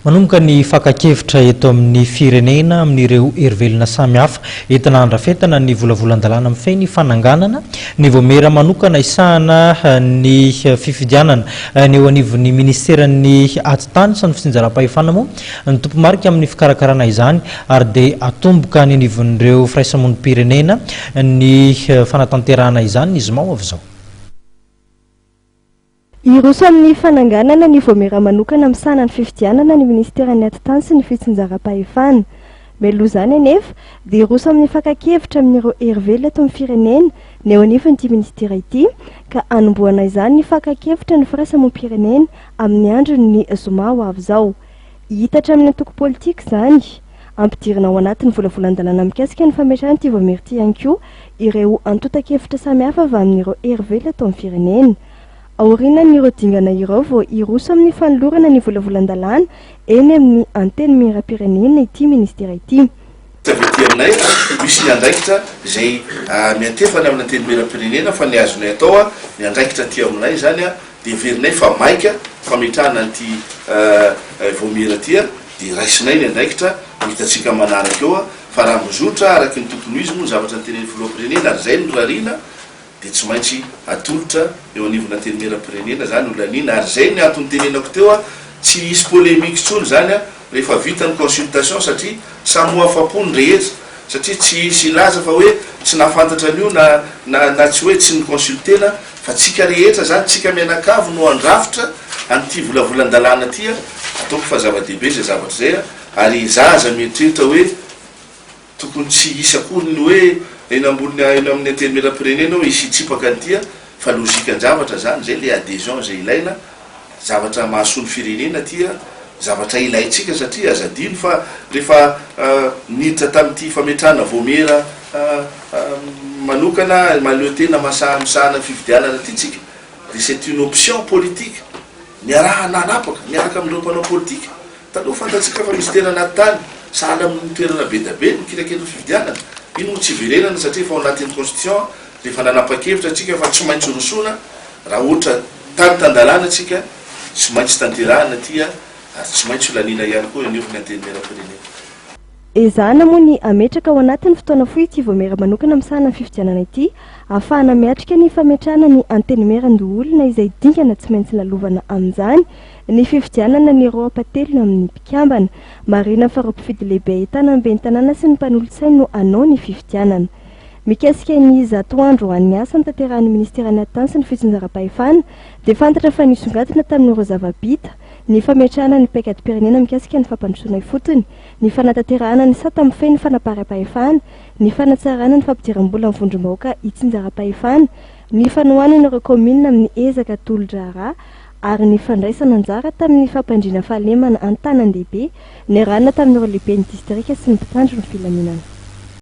Manomboka ny fakakevitra eto amin'ny firenena amin'ireo erivelona samihafa entina handrafetana ny volavolan-dalàna amin'ny feny fananganana ny voamera manokana isahana ny fifidianana ny eo anivon'ny ministeran'ny atitany sy ny fitsinjaram-pahefana moa ny tompomarika amin'ny fikarakarana izany ary dia atomboka ny anivon'ireo firaisamonim-pirenena ny fanatanterahana izany izy mao avy zao. Iroso amin'ny fananganana ny voamera manokana misahana ny fifidianana ny ministeran'ny atitany sy ny fitsinjaram-pahefana. Melo izany anefa dia iroso amin'ny fakakevitra amin'ireo erivelona eto amin'ny firenena ny eo anivon'ity ministera ity ka anombohana izany ny fakakevitra ny firaisamonim-pirenena amin'ny andron'ny zoma ho avy zao. Hitatra amin'ny antoko politika izany ampidirina ao anatin'ny volavolan-dalàna mikasika ny fametrahana ity voamera ity ihany koa ireo antotan-kevitra samihafa avy amin'ireo erivelona eto amin'ny firenena. Aorianan'ireo dingana ireo vao iroso amin'ny fanolorana ny volavolan-dalàna eny amin'ny anteny miram-pirenena ity ministera ity. Tavety aminay misy ny andraikitra izay miantefana amin'ny anteny miram-pirenena fa ny azonay atao ny andraikitra ty aminay zany dia verinay fa maika fametrahana an'ity voamera ty dia raisinay ny andraikitra hitatsika manaraka eo fa raha mizotra araky ny tokony izy moa zavatra nytenen'ny filoham-pirenena ary zay no rarina dia tsy maintsy atolotra eo anivona teny miram-pirenena zany olanina ary zay ny antony tenenako teo tsy hisy polémique tsony zany rehefa vita ny consultation satria samy afapony rehetra satria tsy hisy laza fa hoe tsy nafantatra an'io na tsy hoe tsy ny consultena fa tsika rehetra zany tsika mianakavy no andrafitra an'ity volavolan-dalàna ty ataoko fa zava-dehibe zay zavatra zay ary zaza mietreritra hoe tokony tsy hisy akory ny hoe eny amin'ny anteny miram-pirenena hoe hisy tsipaka an'ity fa lozikan-javatra zany zay le adhésion zay ilaina zavatra mahasoany firenena ty zavatra ilaitsika satria azadino fa rehefa niditra tamin'ity fametrahana voamera manokana maleo tena misahana fifidianana ty tsika dia c'est une option politique niaraha nanapaka niaraka amin'ireo mpanao politika taloha fantatsika fa ministerana atitany sahala amin'ny toerana be da be ny kirakely fifidianana ino mo tsy verenana satria fa ao anatin'ny constitution rehefa nanapa-kevitra atsika fa tsy maintsy rosoana raha ohatra tany tan-dalàna atsika tsy maintsy tanterahana ty ary tsy maintsy olanina ihany koa aniovony anteny miram-pirenena. Ezahana moa ny ametraka ao anatin'ny fotoana fohy ity voamera manokana misahana ny fifidianana ity ahafahana miatrika ny fametrahana ny anteny meran-doholona izay dingana tsy maintsy lalovana amin'izany ny fifidianana ny roapatelona amin'ny mpikambana marina fa roampifidy lehibe ahitana ambeny tanàna sy ny mpanolotsainy no anao ny fifidianana. Mikasika ny zatoandro an'ny asa ny tanterahan'ny ministeran'ny atitany sy ny fitsinjaram-pahefana dia fantatra fa nisongadina tamin'ireo zava-bita ny fametrahana ny paikadym-pirenena mikasika ny fampandrosoana fotony ny fanatanterahana ny sata amin'ny feny fanapara-pahefana ny fanatsarana ny fampidiram-bola amin'ny vondrom-bahoaka hitsinjaram-pahefana ny fanohanana ireo komina amin'ny ezaka tolo-draharaha ary ny fandraisana anjara tamin'ny fampandriana fahalemana an-tanan-dehibe ny ranona tamin'ireo lehiben'ny distrika sy ny mpitandro ny filaminana.